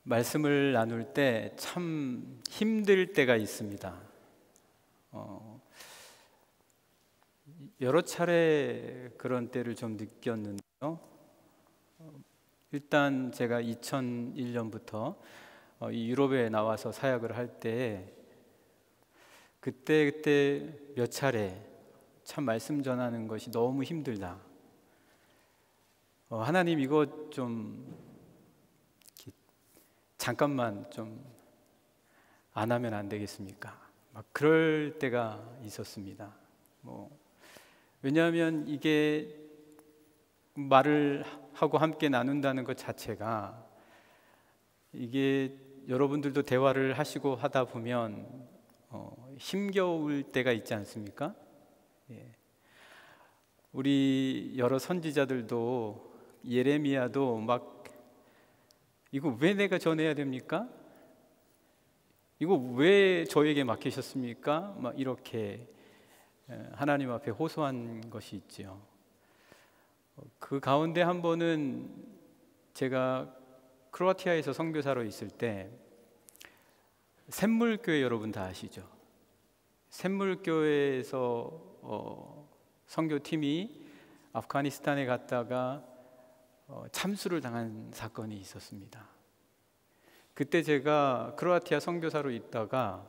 말씀을 나눌 때 참 힘들 때가 있습니다. 여러 차례 그런 때를 좀 느꼈는데요. 일단 제가 2001년부터 이 유럽에 나와서 사역을 할 때 그때 몇 차례 참 말씀 전하는 것이 너무 힘들다. 하나님 이거 좀 잠깐만 좀 안 하면 안 되겠습니까? 막 그럴 때가 있었습니다. 왜냐하면 이게 말을 하고 함께 나눈다는 것 자체가 이게 여러분들도 대화를 하시고 하다 보면 힘겨울 때가 있지 않습니까? 우리 여러 선지자들도 예레미야도 막 이거 왜 내가 전해야 됩니까? 이거 왜 저에게 맡기셨습니까? 막 이렇게 하나님 앞에 호소한 것이 있지요. 그 가운데 한 번은 제가 크로아티아에서 선교사로 있을 때 샘물교회 여러분 다 아시죠? 샘물교회에서 선교팀이 아프가니스탄에 갔다가 참수를 당한 사건이 있었습니다. 그때 제가 크로아티아 선교사로 있다가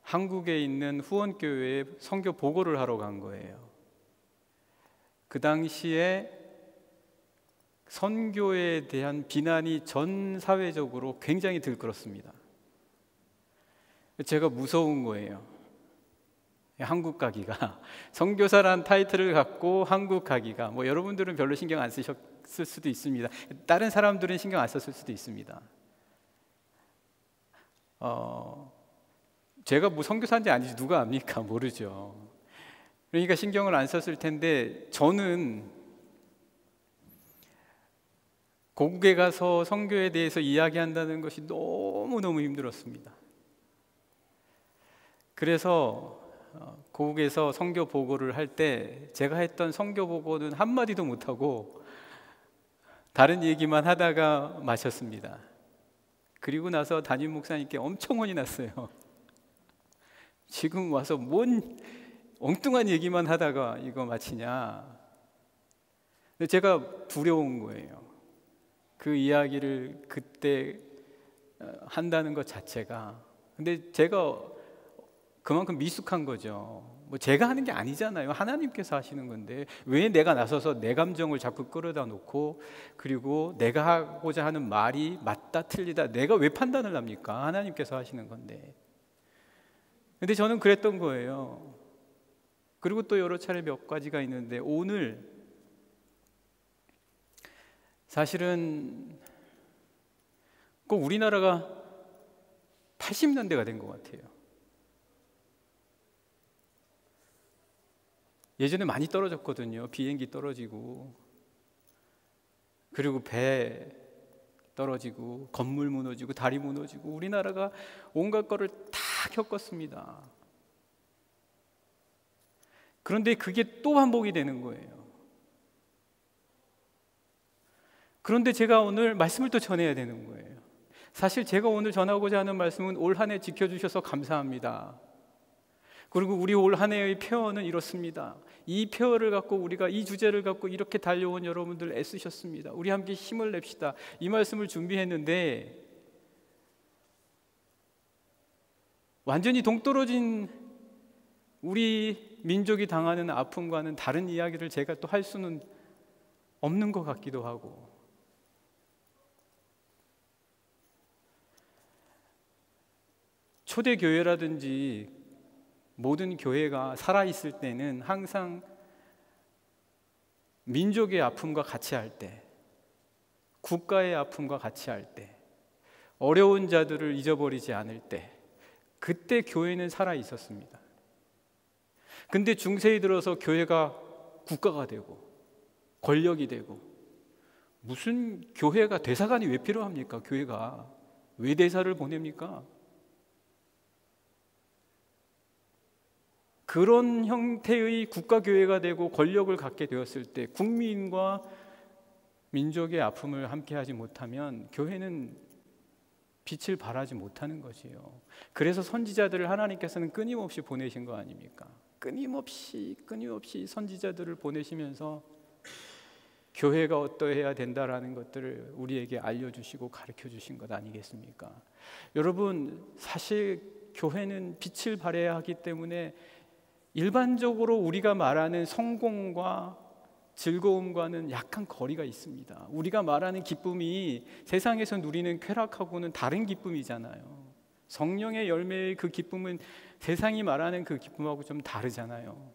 한국에 있는 후원교회에 선교 보고를 하러 간 거예요. 그 당시에 선교에 대한 비난이 전 사회적으로 굉장히 들끓었습니다. 제가 무서운 거예요. 한국 가기가 선교사란 타이틀을 갖고 한국 가기가 여러분들은 별로 신경 안 쓰셨을 수도 있습니다. 다른 사람들은 신경 안 썼을 수도 있습니다. 제가 선교사인지 아닌지 누가 압니까? 모르죠. 그러니까 신경을 안 썼을 텐데 저는 고국에 가서 선교에 대해서 이야기한다는 것이 너무너무 힘들었습니다. 그래서 고국에서 선교 보고를 할 때 제가 했던 선교 보고는 한마디도 못하고 다른 얘기만 하다가 마쳤습니다. 그리고 나서 담임 목사님께 엄청 혼이 났어요. 지금 와서 뭔 엉뚱한 얘기만 하다가 이거 마치냐. 근데 제가 두려운 거예요. 그 이야기를 그때 한다는 것 자체가. 근데 제가 그만큼 미숙한 거죠. 제가 하는 게 아니잖아요. 하나님께서 하시는 건데 왜 내가 나서서 내 감정을 자꾸 끌어다 놓고 그리고 내가 하고자 하는 말이 맞다 틀리다 내가 왜 판단을 합니까? 하나님께서 하시는 건데. 근데 저는 그랬던 거예요. 그리고 또 여러 차례 몇 가지가 있는데 오늘 사실은 꼭 우리나라가 80년대가 된 것 같아요. 예전에 많이 떨어졌거든요. 비행기 떨어지고 그리고 배 떨어지고 건물 무너지고 다리 무너지고 우리나라가 온갖 거를 다 겪었습니다. 그런데 그게 또 반복이 되는 거예요. 그런데 제가 오늘 말씀을 또 전해야 되는 거예요. 사실 제가 오늘 전하고자 하는 말씀은 올 한 해 지켜주셔서 감사합니다. 그리고 우리 올 한 해의 표어는 이렇습니다. 이 표어를 갖고 우리가 이 주제를 갖고 이렇게 달려온 여러분들 애쓰셨습니다. 우리 함께 힘을 냅시다. 이 말씀을 준비했는데 완전히 동떨어진 우리 민족이 당하는 아픔과는 다른 이야기를 제가 또 할 수는 없는 것 같기도 하고 초대교회라든지 모든 교회가 살아있을 때는 항상 민족의 아픔과 같이 할 때, 국가의 아픔과 같이 할 때, 어려운 자들을 잊어버리지 않을 때, 그때 교회는 살아있었습니다. 근데 중세에 들어서 교회가 국가가 되고 권력이 되고 무슨 교회가 대사관이 왜 필요합니까? 교회가 왜 대사를 보냅니까? 그런 형태의 국가교회가 되고 권력을 갖게 되었을 때 국민과 민족의 아픔을 함께하지 못하면 교회는 빛을 발하지 못하는 것이요. 그래서 선지자들을 하나님께서는 끊임없이 보내신 거 아닙니까? 끊임없이 선지자들을 보내시면서 교회가 어떠해야 된다라는 것들을 우리에게 알려주시고 가르쳐 주신 것 아니겠습니까? 여러분, 사실 교회는 빛을 발해야 하기 때문에 일반적으로 우리가 말하는 성공과 즐거움과는 약간 거리가 있습니다. 우리가 말하는 기쁨이 세상에서 누리는 쾌락하고는 다른 기쁨이잖아요. 성령의 열매의 그 기쁨은 세상이 말하는 그 기쁨하고 좀 다르잖아요.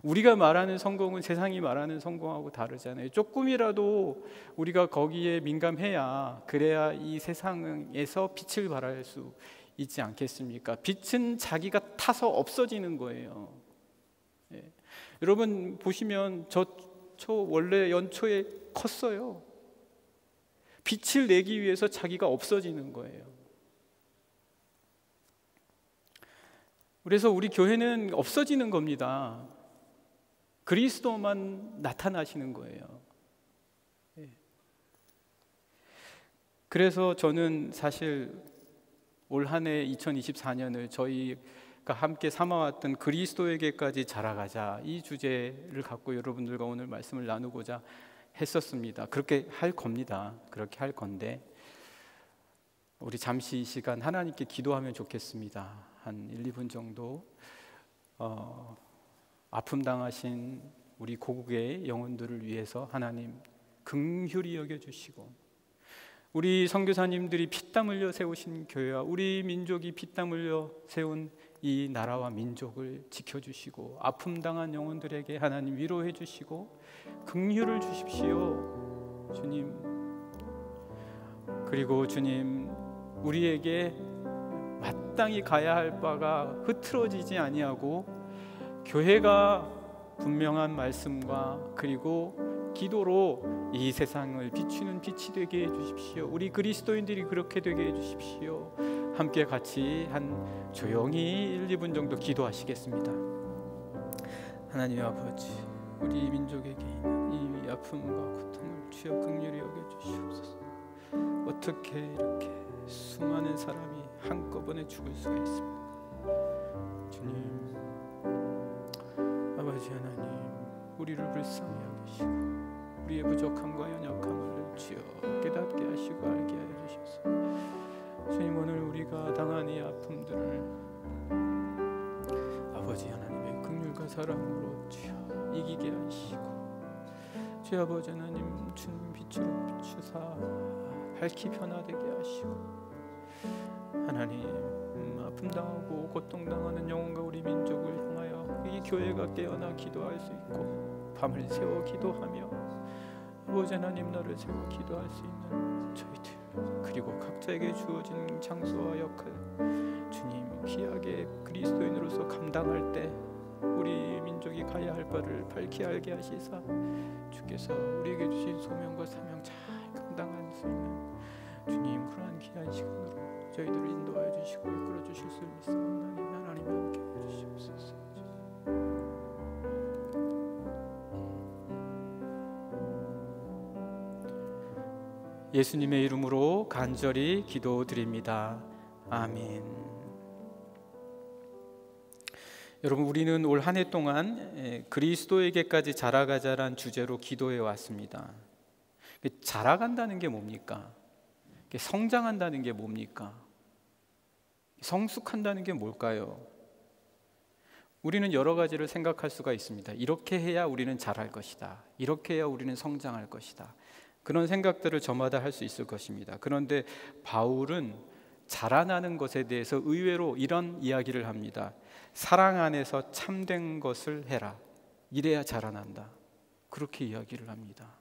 우리가 말하는 성공은 세상이 말하는 성공하고 다르잖아요. 조금이라도 우리가 거기에 민감해야, 그래야 이 세상에서 빛을 발할 수 있지 않겠습니까? 빛은 자기가 타서 없어지는 거예요. 예. 여러분 보시면 저 원래 연초에 컸어요. 빛을 내기 위해서 자기가 없어지는 거예요. 그래서 우리 교회는 없어지는 겁니다. 그리스도만 나타나시는 거예요. 예. 그래서 저는 사실 올 한 해 2024년을 저희가 함께 삼아왔던 그리스도에게까지 자라가자, 이 주제를 갖고 여러분들과 오늘 말씀을 나누고자 했었습니다. 그렇게 할 겁니다. 그렇게 할 건데 우리 잠시 이 시간 하나님께 기도하면 좋겠습니다. 한 1, 2분 정도 아픔 당하신 우리 고국의 영혼들을 위해서 하나님 긍휼히 여겨주시고, 우리 선교사님들이 피땀 흘려 세우신 교회와 우리 민족이 피땀 흘려 세운 이 나라와 민족을 지켜주시고, 아픔 당한 영혼들에게 하나님 위로해 주시고 긍휼을 주십시오, 주님. 그리고 주님, 우리에게 마땅히 가야 할 바가 흐트러지지 아니하고 교회가 분명한 말씀과 그리고 기도로 이 세상을 비추는 빛이 되게 해주십시오. 우리 그리스도인들이 그렇게 되게 해주십시오. 함께 같이 한 조용히 1, 2분 정도 기도하시겠습니다. 하나님 아버지, 우리 민족에게 있는 이 아픔과 고통을 주여 긍휼히 여겨주시옵소서. 어떻게 이렇게 수많은 사람이 한꺼번에 죽을 수가 있습니까? 주님, 아버지 하나님, 우리를 불쌍히 여기시고 우리의 부족함과 연약함을 주여 깨닫게 하시고 알게 하여 주셔서 주님, 오늘 우리가 당한 이 아픔들을 아버지 하나님의 긍휼과 사랑으로 주여 이기게 하시고, 주여 아버지 하나님, 주님 빛으로 비추사 밝히 변화되게 하시고, 하나님 아픔 당하고 고통 당하는 영혼과 우리 민족을 향하여 이 교회가 깨어나 기도할 수 있고 밤을 새워 기도하며 아버지 하나님 나를 세워 기도할 수 있는 저희들, 그리고 각자에게 주어진 장소와 역할 주님 귀하게 그리스도인으로서 감당할 때 우리 민족이 가야 할 바를 밝히 알게 하시사 주께서 우리에게 주신 소명과 사명 잘 감당할 수 있는 주님 그러한 귀한 시간으로 저희들을 인도하여 주시고 이끌어 주실 수 있사옵나니 하나님 함께 해주시옵소서. 예수님의 이름으로 간절히 기도드립니다. 아멘. 여러분, 우리는 올 한 해 동안 그리스도에게까지 자라가자란 주제로 기도해 왔습니다. 자라간다는 게 뭡니까? 성장한다는 게 뭡니까? 성숙한다는 게 뭘까요? 우리는 여러 가지를 생각할 수가 있습니다. 이렇게 해야 우리는 자랄 것이다. 이렇게 해야 우리는 성장할 것이다. 그런 생각들을 저마다 할 수 있을 것입니다. 그런데 바울은 자라나는 것에 대해서 의외로 이런 이야기를 합니다. 사랑 안에서 참된 것을 해라. 이래야 자라난다. 그렇게 이야기를 합니다.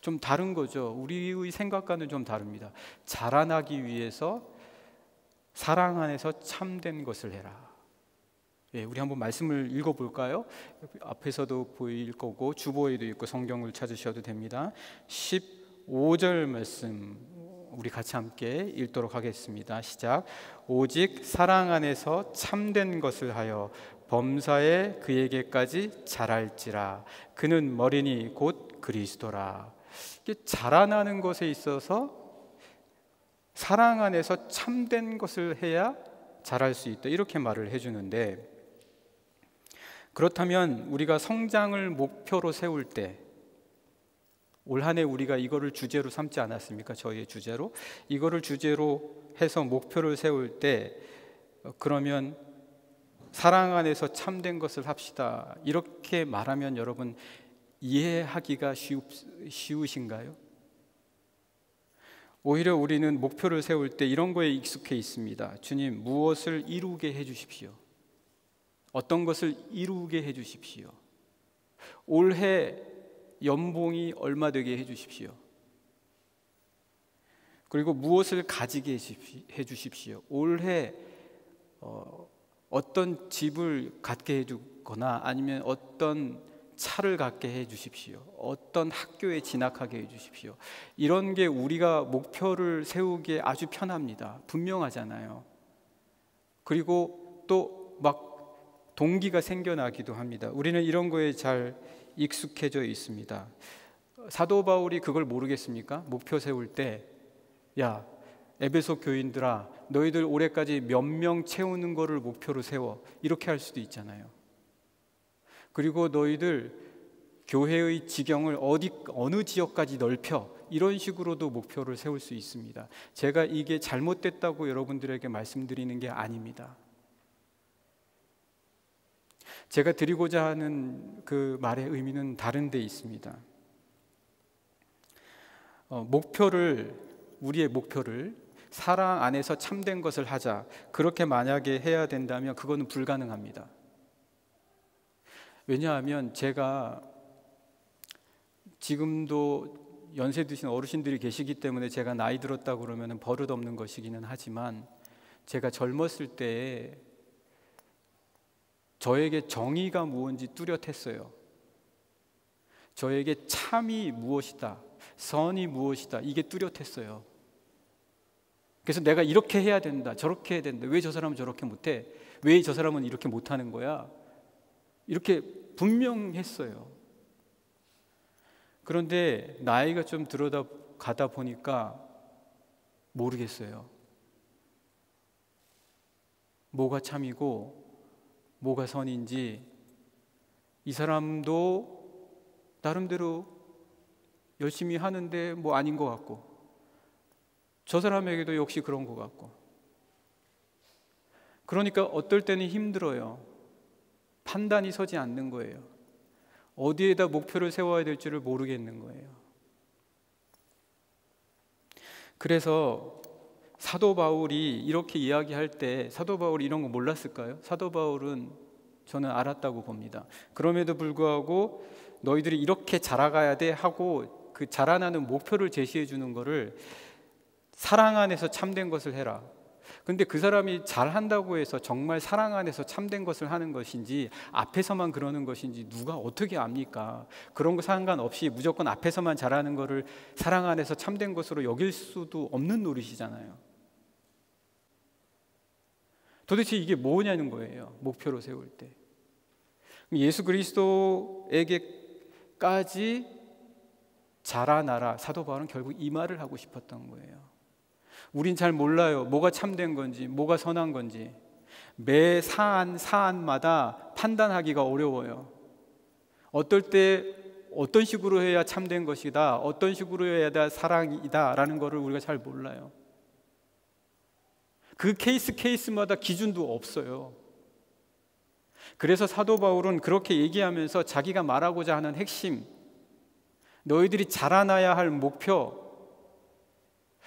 좀 다른 거죠. 우리의 생각과는 좀 다릅니다. 자라나기 위해서 사랑 안에서 참된 것을 해라. 예, 우리 한번 말씀을 읽어볼까요? 앞에서도 보일 거고 주보에도 있고 성경을 찾으셔도 됩니다. 15절 말씀 우리 같이 함께 읽도록 하겠습니다. 시작. 오직 사랑 안에서 참된 것을 하여 범사에 그에게까지 자랄지라. 그는 머리니 곧 그리스도라. 이게 자라나는 것에 있어서 사랑 안에서 참된 것을 해야 잘할 수 있다, 이렇게 말을 해주는데, 그렇다면 우리가 성장을 목표로 세울 때, 올 한 해 우리가 이거를 주제로 삼지 않았습니까? 저희의 주제로 이거를 주제로 해서 목표를 세울 때, 그러면 사랑 안에서 참된 것을 합시다, 이렇게 말하면 여러분 이해하기가 쉬우신가요? 오히려 우리는 목표를 세울 때 이런 거에 익숙해 있습니다. 주님, 무엇을 이루게 해주십시오. 어떤 것을 이루게 해주십시오. 올해 연봉이 얼마 되게 해주십시오. 그리고 무엇을 가지게 해주십시오. 올해 어떤 집을 갖게 해주거나 아니면 어떤 차를 갖게 해주십시오. 어떤 학교에 진학하게 해주십시오. 이런 게 우리가 목표를 세우기에 아주 편합니다. 분명하잖아요. 그리고 또 막 동기가 생겨나기도 합니다. 우리는 이런 거에 잘 익숙해져 있습니다. 사도 바울이 그걸 모르겠습니까? 목표 세울 때, 야, 에베소 교인들아, 너희들 올해까지 몇 명 채우는 거를 목표로 세워, 이렇게 할 수도 있잖아요. 그리고 너희들 교회의 지경을 어느 지역까지 넓혀, 이런 식으로도 목표를 세울 수 있습니다. 제가 이게 잘못됐다고 여러분들에게 말씀드리는 게 아닙니다. 제가 드리고자 하는 그 말의 의미는 다른 데 있습니다. 우리의 목표를 사랑 안에서 참된 것을 하자, 그렇게 만약에 해야 된다면 그거는 불가능합니다. 왜냐하면 제가 지금도 연세 드신 어르신들이 계시기 때문에 제가 나이 들었다고 그러면 버릇없는 것이기는 하지만, 제가 젊었을 때에 저에게 정의가 무엇인지 뚜렷했어요. 저에게 참이 무엇이다, 선이 무엇이다, 이게 뚜렷했어요. 그래서 내가 이렇게 해야 된다, 저렇게 해야 된다, 왜 저 사람은 저렇게 못해, 왜 저 사람은 이렇게 못하는 거야, 이렇게 분명했어요. 그런데 나이가 좀 들어가다 보니까 모르겠어요. 뭐가 참이고 뭐가 선인지. 이 사람도 나름대로 열심히 하는데 뭐 아닌 것 같고, 저 사람에게도 역시 그런 것 같고. 그러니까 어떨 때는 힘들어요. 판단이 서지 않는 거예요. 어디에다 목표를 세워야 될지를 모르겠는 거예요. 그래서 사도 바울이 이렇게 이야기할 때, 사도 바울이 이런 거 몰랐을까요? 사도 바울은 저는 알았다고 봅니다. 그럼에도 불구하고 너희들이 이렇게 자라가야 돼 하고 그 자라나는 목표를 제시해 주는 거를 사랑 안에서 참된 것을 해라. 근데 그 사람이 잘한다고 해서 정말 사랑 안에서 참된 것을 하는 것인지 앞에서만 그러는 것인지 누가 어떻게 압니까? 그런 거 상관없이 무조건 앞에서만 잘하는 거를 사랑 안에서 참된 것으로 여길 수도 없는 노릇이잖아요. 도대체 이게 뭐냐는 거예요, 목표로 세울 때. 예수 그리스도에게까지 자라나라. 사도 바울은 결국 이 말을 하고 싶었던 거예요. 우린 잘 몰라요. 뭐가 참된 건지, 뭐가 선한 건지. 매 사안마다 판단하기가 어려워요. 어떨 때 어떤 식으로 해야 참된 것이다, 어떤 식으로 해야 사랑이다 라는 거를 우리가 잘 몰라요. 그 케이스마다 기준도 없어요. 그래서 사도 바울은 그렇게 얘기하면서 자기가 말하고자 하는 핵심, 너희들이 자라나야 할 목표,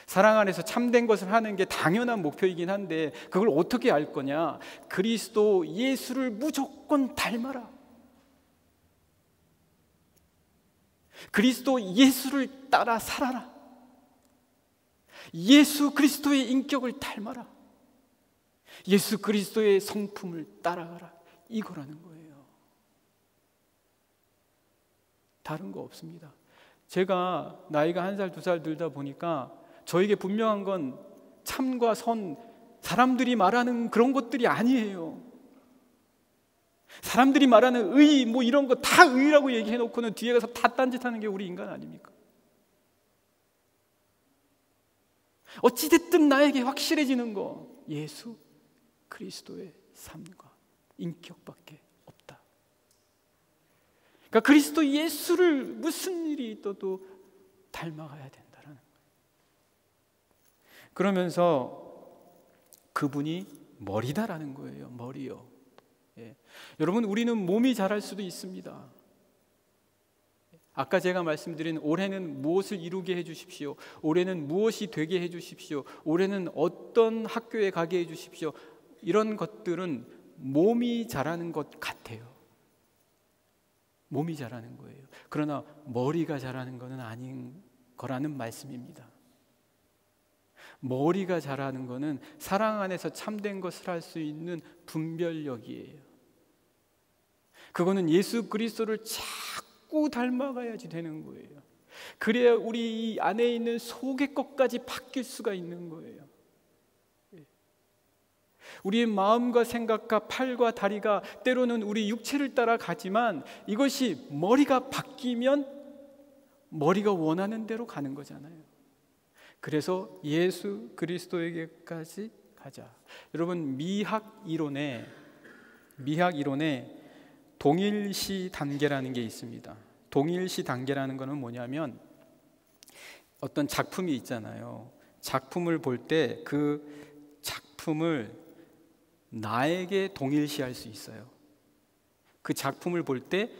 사랑 안에서 참된 것을 하는 게 당연한 목표이긴 한데 그걸 어떻게 알 거냐? 그리스도 예수를 무조건 닮아라. 그리스도 예수를 따라 살아라. 예수 그리스도의 인격을 닮아라. 예수 그리스도의 성품을 따라가라. 이거라는 거예요. 다른 거 없습니다. 제가 나이가 1살, 2살 들다 보니까 저에게 분명한 건 참과 선, 사람들이 말하는 그런 것들이 아니에요. 사람들이 말하는 의, 뭐 이런 거 다 의라고 얘기해놓고는 뒤에 가서 다 딴짓하는 게 우리 인간 아닙니까? 어찌됐든 나에게 확실해지는 거, 예수 그리스도의 삶과 인격밖에 없다. 그러니까 그리스도 예수를 무슨 일이 있어도 닮아가야 된다는 거예요. 그러면서 그분이 머리다라는 거예요. 머리요. 예. 여러분, 우리는 몸이 자랄 수도 있습니다. 아까 제가 말씀드린 올해는 무엇을 이루게 해주십시오, 올해는 무엇이 되게 해주십시오, 올해는 어떤 학교에 가게 해주십시오, 이런 것들은 몸이 자라는 것 같아요. 몸이 자라는 거예요. 그러나 머리가 자라는 것은 아닌 거라는 말씀입니다. 머리가 자라는 것은 사랑 안에서 참된 것을 할 수 있는 분별력이에요. 그거는 예수 그리스도를 자꾸 닮아가야지 되는 거예요. 그래야 우리 이 안에 있는 속의 것까지 바뀔 수가 있는 거예요. 우리의 마음과 생각과 팔과 다리가 때로는 우리 육체를 따라 가지만 이것이 머리가 바뀌면 머리가 원하는 대로 가는 거잖아요. 그래서 예수 그리스도에게까지 가자. 여러분, 미학 이론에 동일시 단계라는 게 있습니다. 동일시 단계라는 거는 뭐냐면 어떤 작품이 있잖아요. 작품을 볼 때 그 작품을 나에게 동일시할 수 있어요. 그 작품을 볼 때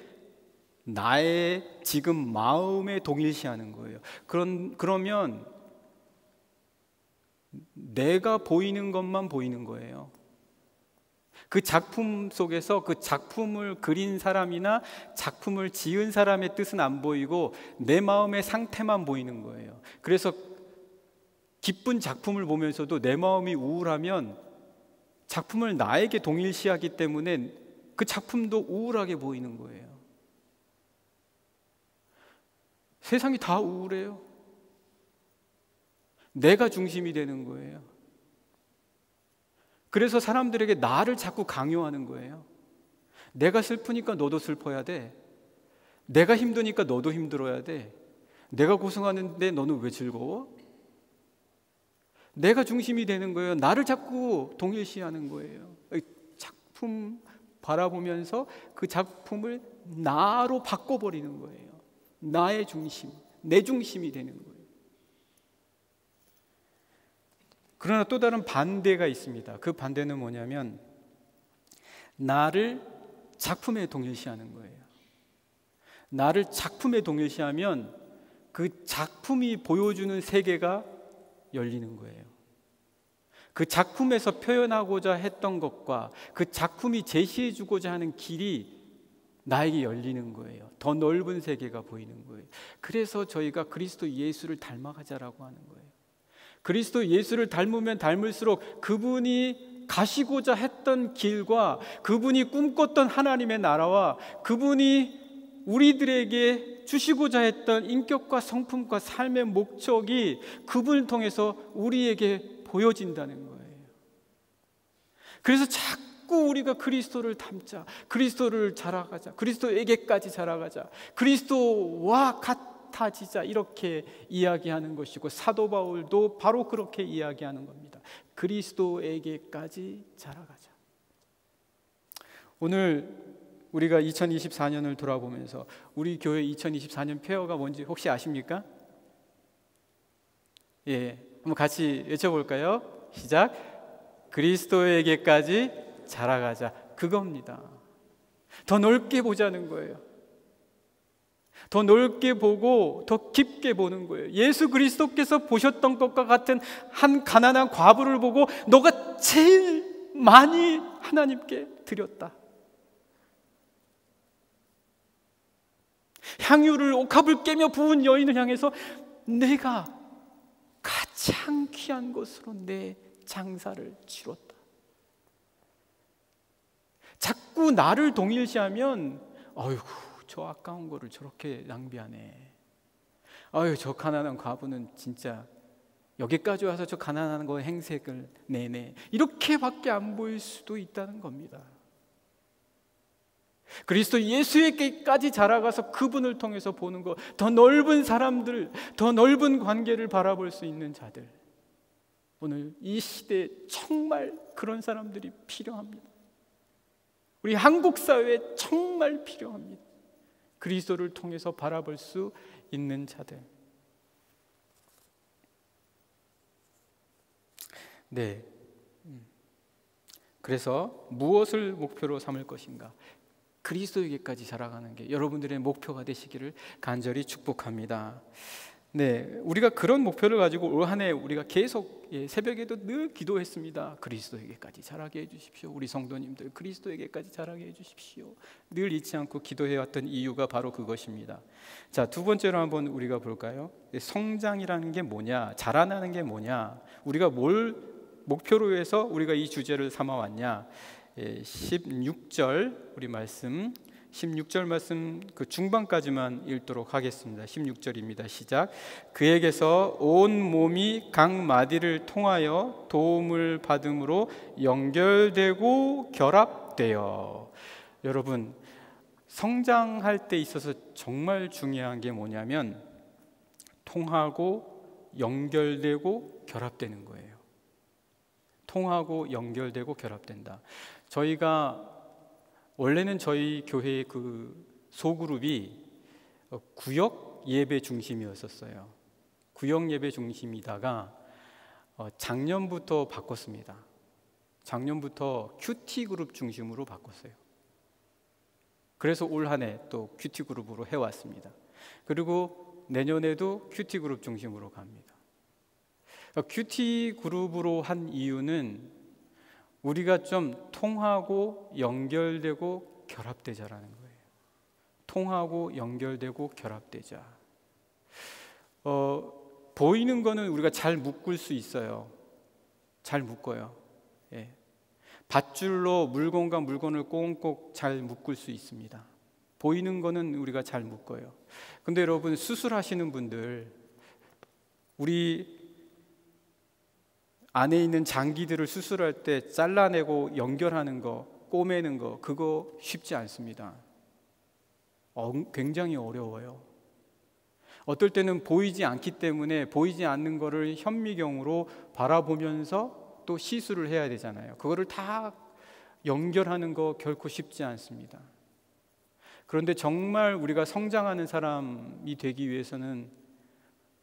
나의 지금 마음에 동일시하는 거예요. 그러면 내가 보이는 것만 보이는 거예요. 그 작품 속에서 그 작품을 그린 사람이나 작품을 지은 사람의 뜻은 안 보이고 내 마음의 상태만 보이는 거예요. 그래서 기쁜 작품을 보면서도 내 마음이 우울하면 작품을 나에게 동일시하기 때문에 그 작품도 우울하게 보이는 거예요. 세상이 다 우울해요. 내가 중심이 되는 거예요. 그래서 사람들에게 나를 자꾸 강요하는 거예요. 내가 슬프니까 너도 슬퍼야 돼. 내가 힘드니까 너도 힘들어야 돼. 내가 고생하는데 너는 왜 즐거워? 내가 중심이 되는 거예요. 나를 자꾸 동일시하는 거예요. 작품 바라보면서 그 작품을 나로 바꿔버리는 거예요. 나의 중심, 내 중심이 되는 거예요. 그러나 또 다른 반대가 있습니다. 그 반대는 뭐냐면 나를 작품에 동일시하는 거예요. 나를 작품에 동일시하면 그 작품이 보여주는 세계가 열리는 거예요. 그 작품에서 표현하고자 했던 것과 그 작품이 제시해주고자 하는 길이 나에게 열리는 거예요. 더 넓은 세계가 보이는 거예요. 그래서 저희가 그리스도 예수를 닮아가자라고 하는 거예요. 그리스도 예수를 닮으면 닮을수록 그분이 가시고자 했던 길과 그분이 꿈꿨던 하나님의 나라와 그분이 우리들에게 주시고자 했던 인격과 성품과 삶의 목적이 그분을 통해서 우리에게 보여진다는 거예요. 그래서 자꾸 우리가 그리스도를 닮자, 그리스도를 자라가자, 그리스도에게까지 자라가자, 그리스도와 같아지자, 이렇게 이야기하는 것이고 사도 바울도 바로 그렇게 이야기하는 겁니다. 그리스도에게까지 자라가자. 오늘 우리가 2024년을 돌아보면서 우리 교회 2024년 폐허가 뭔지 혹시 아십니까? 예, 한번 같이 외쳐볼까요? 시작. 그리스도에게까지 자라가자. 그겁니다. 더 넓게 보자는 거예요. 더 넓게 보고 더 깊게 보는 거예요. 예수 그리스도께서 보셨던 것과 같은 한 가난한 과부를 보고 너가 제일 많이 하나님께 드렸다. 향유를 옥합을 깨며 부은 여인을 향해서 내가 가장 귀한 것으로 내 장사를 치렀다. 자꾸 나를 동일시하면 아이고 저 아까운 거를 저렇게 낭비하네. 아유 저 가난한 과부는 진짜 여기까지 와서 저 가난한 거 행색을 내네. 이렇게밖에 안 보일 수도 있다는 겁니다. 그리스도 예수에게까지 자라가서 그분을 통해서 보는 것, 더 넓은 사람들, 더 넓은 관계를 바라볼 수 있는 자들, 오늘 이 시대에 정말 그런 사람들이 필요합니다. 우리 한국 사회에 정말 필요합니다. 그리스도를 통해서 바라볼 수 있는 자들. 네. 그래서 무엇을 목표로 삼을 것인가? 그리스도에게까지 자라가는 게 여러분들의 목표가 되시기를 간절히 축복합니다. 네, 우리가 그런 목표를 가지고 올 한 해 우리가 계속 새벽에도 늘 기도했습니다. 그리스도에게까지 자라게 해주십시오. 우리 성도님들 그리스도에게까지 자라게 해주십시오. 늘 잊지 않고 기도해왔던 이유가 바로 그것입니다. 자, 두 번째로 한번 우리가 볼까요? 성장이라는 게 뭐냐, 자라나는 게 뭐냐, 우리가 뭘 목표로 해서 우리가 이 주제를 삼아왔냐. 16절 우리 말씀, 16절 말씀 그 중반까지만 읽도록 하겠습니다. 16절입니다. 시작. 그에게서 온 몸이 각 마디를 통하여 도움을 받음으로 연결되고 결합되어. 여러분, 성장할 때 있어서 정말 중요한 게 뭐냐면 통하고 연결되고 결합되는 거예요. 통하고 연결되고 결합된다. 저희가 원래는 저희 교회의 그 소그룹이 구역 예배 중심이었었어요. 구역 예배 중심이다가 작년부터 바꿨습니다. 작년부터 큐티 그룹 중심으로 바꿨어요. 그래서 올 한 해 또 큐티 그룹으로 해왔습니다. 그리고 내년에도 큐티 그룹 중심으로 갑니다. 큐티 그룹으로 한 이유는 우리가 좀 통하고 연결되고 결합되자라는 거예요. 통하고 연결되고 결합되자. 보이는 거는 우리가 잘 묶을 수 있어요. 잘 묶어요. 예. 밧줄로 물건과 물건을 꽁꽁 잘 묶을 수 있습니다. 보이는 거는 우리가 잘 묶어요. 근데 여러분, 수술하시는 분들, 우리 안에 있는 장기들을 수술할 때 잘라내고 연결하는 거, 꼬매는 거, 그거 쉽지 않습니다. 굉장히 어려워요. 어떨 때는 보이지 않기 때문에 보이지 않는 거를 현미경으로 바라보면서 또 시술을 해야 되잖아요. 그거를 다 연결하는 거 결코 쉽지 않습니다. 그런데 정말 우리가 성장하는 사람이 되기 위해서는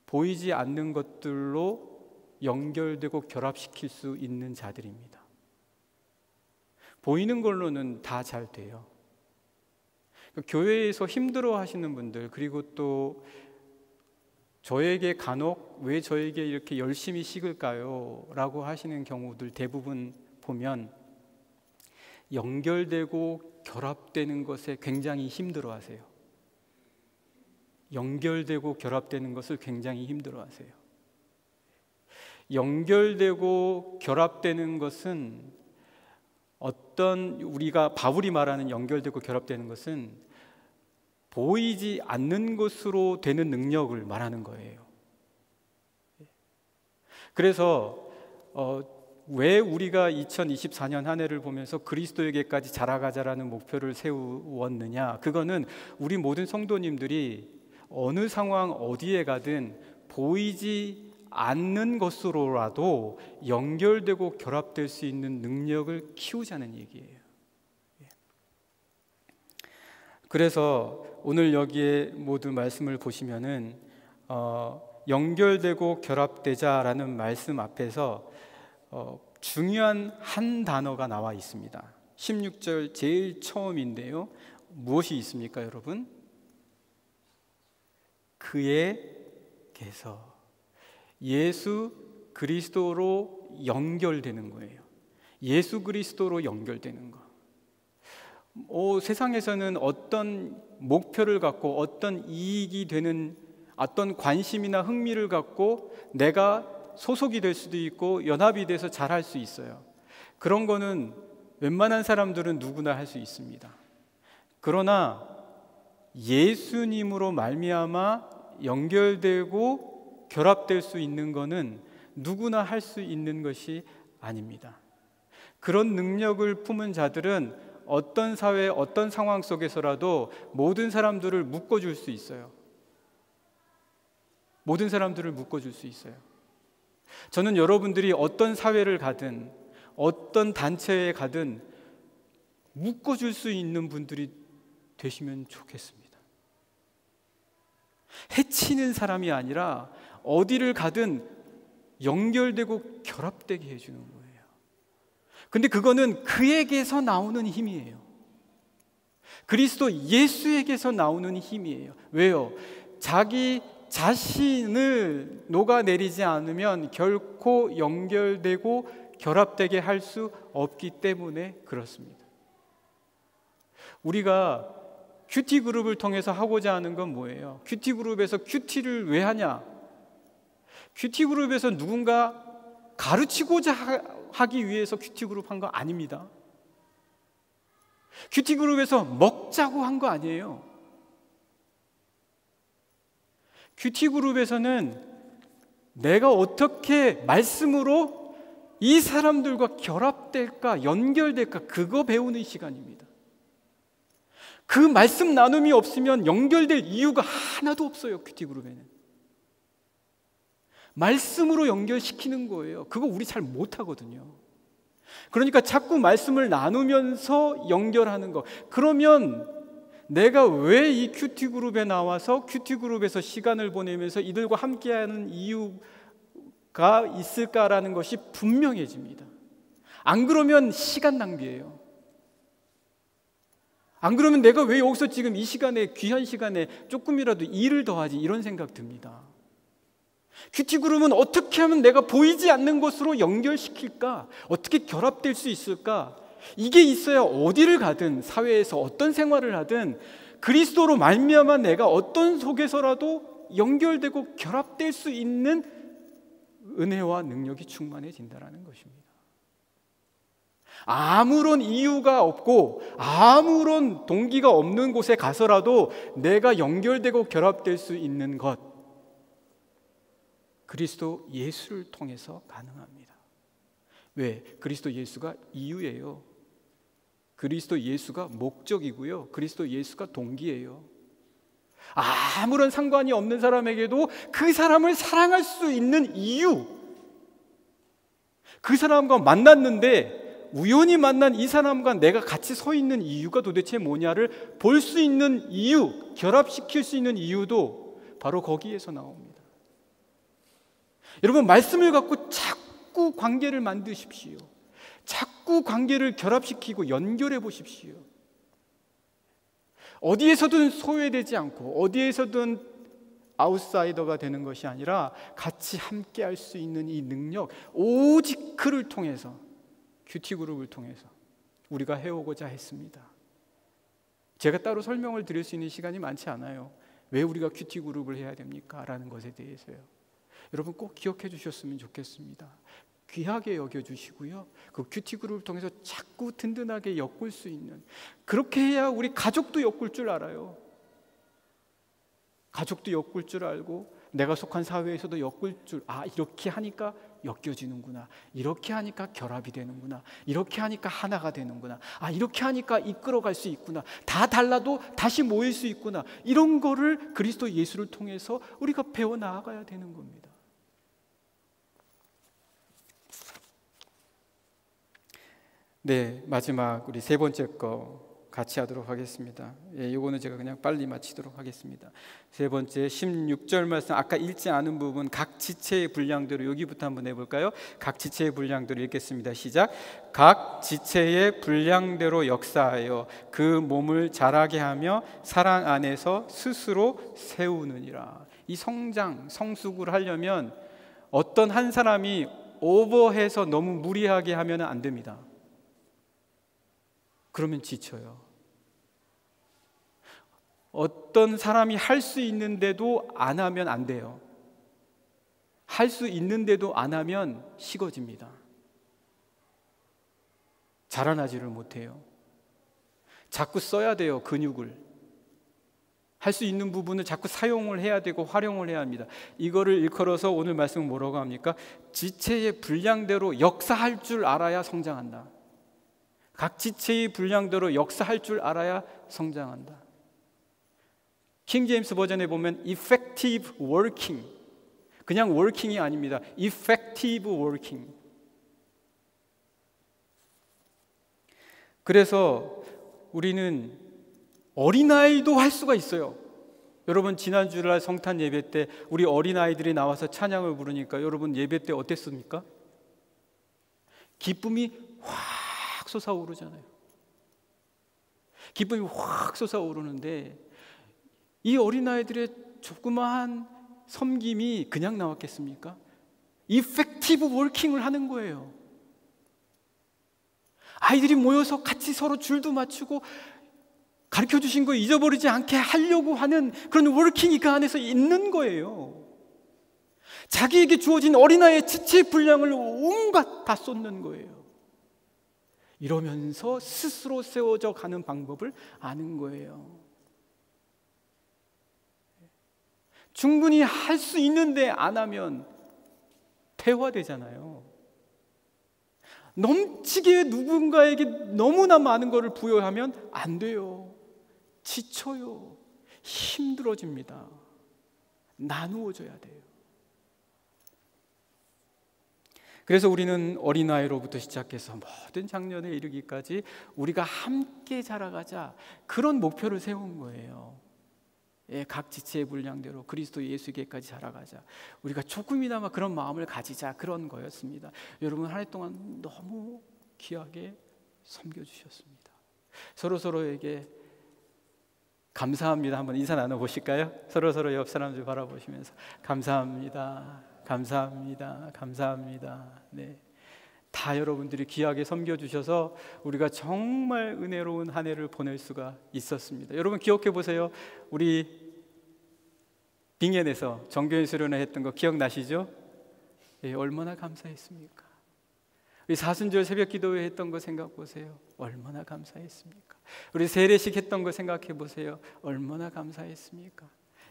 보이지 않는 것들로 연결되고 결합시킬 수 있는 자들입니다. 보이는 걸로는 다 잘 돼요. 교회에서 힘들어 하시는 분들, 그리고 또 저에게 간혹 왜 저에게 이렇게 열심히 식을까요? 라고 하시는 경우들 대부분 보면 연결되고 결합되는 것에 굉장히 힘들어 하세요. 연결되고 결합되는 것을 굉장히 힘들어 하세요. 연결되고 결합되는 것은 어떤, 우리가 바울이 말하는 연결되고 결합되는 것은 보이지 않는 것으로 되는 능력을 말하는 거예요. 그래서 왜 우리가 2024년 한 해를 보면서 그리스도에게까지 자라가자라는 목표를 세웠느냐, 그거는 우리 모든 성도님들이 어느 상황 어디에 가든 보이지 않는 것으로라도 연결되고 결합될 수 있는 능력을 키우자는 얘기예요. 그래서 오늘 여기에 모두 말씀을 보시면은 연결되고 결합되자라는 말씀 앞에서 중요한 한 단어가 나와 있습니다. 16절 제일 처음인데요. 무엇이 있습니까, 여러분? 그에게서. 예수 그리스도로 연결되는 거예요. 예수 그리스도로 연결되는 거. 세상에서는 어떤 목표를 갖고 어떤 이익이 되는 어떤 관심이나 흥미를 갖고 내가 소속이 될 수도 있고 연합이 돼서 잘할 수 있어요. 그런 거는 웬만한 사람들은 누구나 할 수 있습니다. 그러나 예수님으로 말미암아 연결되고 결합될 수 있는 것은 누구나 할 수 있는 것이 아닙니다. 그런 능력을 품은 자들은 어떤 사회, 어떤 상황 속에서라도 모든 사람들을 묶어줄 수 있어요. 모든 사람들을 묶어줄 수 있어요. 저는 여러분들이 어떤 사회를 가든 어떤 단체에 가든 묶어줄 수 있는 분들이 되시면 좋겠습니다. 해치는 사람이 아니라 어디를 가든 연결되고 결합되게 해주는 거예요. 근데 그거는 그에게서 나오는 힘이에요. 그리스도 예수에게서 나오는 힘이에요. 왜요? 자기 자신을 녹아내리지 않으면 결코 연결되고 결합되게 할 수 없기 때문에 그렇습니다. 우리가 큐티 그룹을 통해서 하고자 하는 건 뭐예요? 큐티 그룹에서 큐티를 왜 하냐? 큐티 그룹에서 누군가 가르치고자 하기 위해서 큐티 그룹 한 거 아닙니다. 큐티 그룹에서 먹자고 한 거 아니에요. 큐티 그룹에서는 내가 어떻게 말씀으로 이 사람들과 결합될까, 연결될까, 그거 배우는 시간입니다. 그 말씀 나눔이 없으면 연결될 이유가 하나도 없어요. 큐티 그룹에는 말씀으로 연결시키는 거예요. 그거 우리 잘 못하거든요. 그러니까 자꾸 말씀을 나누면서 연결하는 거. 그러면 내가 왜 이 큐티 그룹에 나와서 큐티 그룹에서 시간을 보내면서 이들과 함께하는 이유가 있을까라는 것이 분명해집니다. 안 그러면 시간 낭비예요. 안 그러면 내가 왜 여기서 지금 이 시간에, 귀한 시간에 조금이라도 일을 더하지, 이런 생각 듭니다. 큐티 그룹은 어떻게 하면 내가 보이지 않는 것으로 연결시킬까? 어떻게 결합될 수 있을까? 이게 있어야 어디를 가든, 사회에서 어떤 생활을 하든 그리스도로 말미암아 내가 어떤 속에서라도 연결되고 결합될 수 있는 은혜와 능력이 충만해진다는 것입니다. 아무런 이유가 없고 아무런 동기가 없는 곳에 가서라도 내가 연결되고 결합될 수 있는 것, 그리스도 예수를 통해서 가능합니다. 왜? 그리스도 예수가 이유예요. 그리스도 예수가 목적이고요. 그리스도 예수가 동기예요. 아무런 상관이 없는 사람에게도 그 사람을 사랑할 수 있는 이유, 그 사람과 만났는데 우연히 만난 이 사람과 내가 같이 서 있는 이유가 도대체 뭐냐를 볼 수 있는 이유, 결합시킬 수 있는 이유도 바로 거기에서 나옵니다. 여러분, 말씀을 갖고 자꾸 관계를 만드십시오. 자꾸 관계를 결합시키고 연결해 보십시오. 어디에서든 소외되지 않고 어디에서든 아웃사이더가 되는 것이 아니라 같이 함께 할 수 있는 이 능력, 오직 그를 통해서, 큐티 그룹을 통해서 우리가 해오고자 했습니다. 제가 따로 설명을 드릴 수 있는 시간이 많지 않아요. 왜 우리가 큐티 그룹을 해야 됩니까? 라는 것에 대해서요. 여러분 꼭 기억해 주셨으면 좋겠습니다. 귀하게 여겨주시고요, 그 큐티 그룹을 통해서 자꾸 든든하게 엮을 수 있는, 그렇게 해야 우리 가족도 엮을 줄 알아요. 가족도 엮을 줄 알고 내가 속한 사회에서도 엮을 줄, 이렇게 하니까 엮여지는구나, 이렇게 하니까 결합이 되는구나, 이렇게 하니까 하나가 되는구나, 이렇게 하니까 이끌어갈 수 있구나, 다 달라도 다시 모일 수 있구나, 이런 거를 그리스도 예수를 통해서 우리가 배워나가야 되는 겁니다. 네, 마지막 우리 세 번째 거 같이 하도록 하겠습니다. 이거는 제가 그냥 빨리 마치도록 하겠습니다. 세 번째 16절 말씀, 아까 읽지 않은 부분, 각 지체의 분량대로, 여기부터 한번 해볼까요? 각 지체의 분량대로 읽겠습니다. 시작. 각 지체의 분량대로 역사하여 그 몸을 자라게 하며 사랑 안에서 스스로 세우느니라. 이 성장, 성숙을 하려면 어떤 한 사람이 오버해서 너무 무리하게 하면 안 됩니다. 그러면 지쳐요. 어떤 사람이 할 수 있는데도 안 하면 안 돼요. 할 수 있는데도 안 하면 식어집니다. 자라나지를 못해요. 자꾸 써야 돼요. 근육을. 할 수 있는 부분을 자꾸 사용을 해야 되고 활용을 해야 합니다. 이거를 일컬어서 오늘 말씀은 뭐라고 합니까? 지체의 분량대로 역사할 줄 알아야 성장한다. 각 지체의 분량대로 역사할 줄 알아야 성장한다. 킹 제임스 버전에 보면 effective working, 그냥 워킹이 아닙니다. effective working. 그래서 우리는 어린아이도 할 수가 있어요. 여러분 지난 주일날 성탄 예배 때 우리 어린아이들이 나와서 찬양을 부르니까 여러분 예배 때 어땠습니까? 기쁨이 확 솟아오르잖아요. 기쁨이 확 솟아오르는데 이 어린아이들의 조그마한 섬김이 그냥 나왔겠습니까? 이펙티브 워킹을 하는 거예요. 아이들이 모여서 같이 서로 줄도 맞추고 가르쳐 주신 거 잊어버리지 않게 하려고 하는 그런 워킹이 그 안에서 있는 거예요. 자기에게 주어진 어린아이의 지체 분량을 온갖 다 쏟는 거예요. 이러면서 스스로 세워져 가는 방법을 아는 거예요. 충분히 할 수 있는데 안 하면 퇴화되잖아요. 넘치게 누군가에게 너무나 많은 것을 부여하면 안 돼요. 지쳐요. 힘들어집니다. 나누어져야 돼요. 그래서 우리는 어린아이로부터 시작해서 모든 장년에 이르기까지 우리가 함께 자라가자, 그런 목표를 세운 거예요. 각 지체의 분량대로 그리스도 예수에게까지 자라가자, 우리가 조금이나마 그런 마음을 가지자, 그런 거였습니다. 여러분 한 해 동안 너무 귀하게 섬겨주셨습니다. 서로서로에게 감사합니다 한번 인사 나눠보실까요? 서로서로 옆 사람들 바라보시면서 감사합니다, 감사합니다, 감사합니다. 네, 다 여러분들이 귀하게 섬겨주셔서 우리가 정말 은혜로운 한 해를 보낼 수가 있었습니다. 여러분 기억해 보세요. 우리 빙엔에서 정교회 수련회 했던 거 기억나시죠? 예, 얼마나 감사했습니까? 우리 사순절 새벽 기도회 했던 거 생각 보세요. 얼마나 감사했습니까? 우리 세례식 했던 거 생각해 보세요. 얼마나 감사했습니까?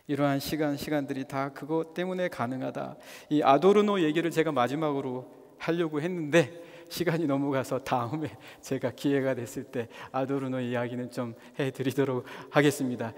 이러한 시간들이 다 그것 때문에 가능하다. 이 아도르노 얘기를 제가 마지막으로 하려고 했는데 시간이 넘어가서 다음에 제가 기회가 됐을 때 아도르노 이야기는 좀 해드리도록 하겠습니다.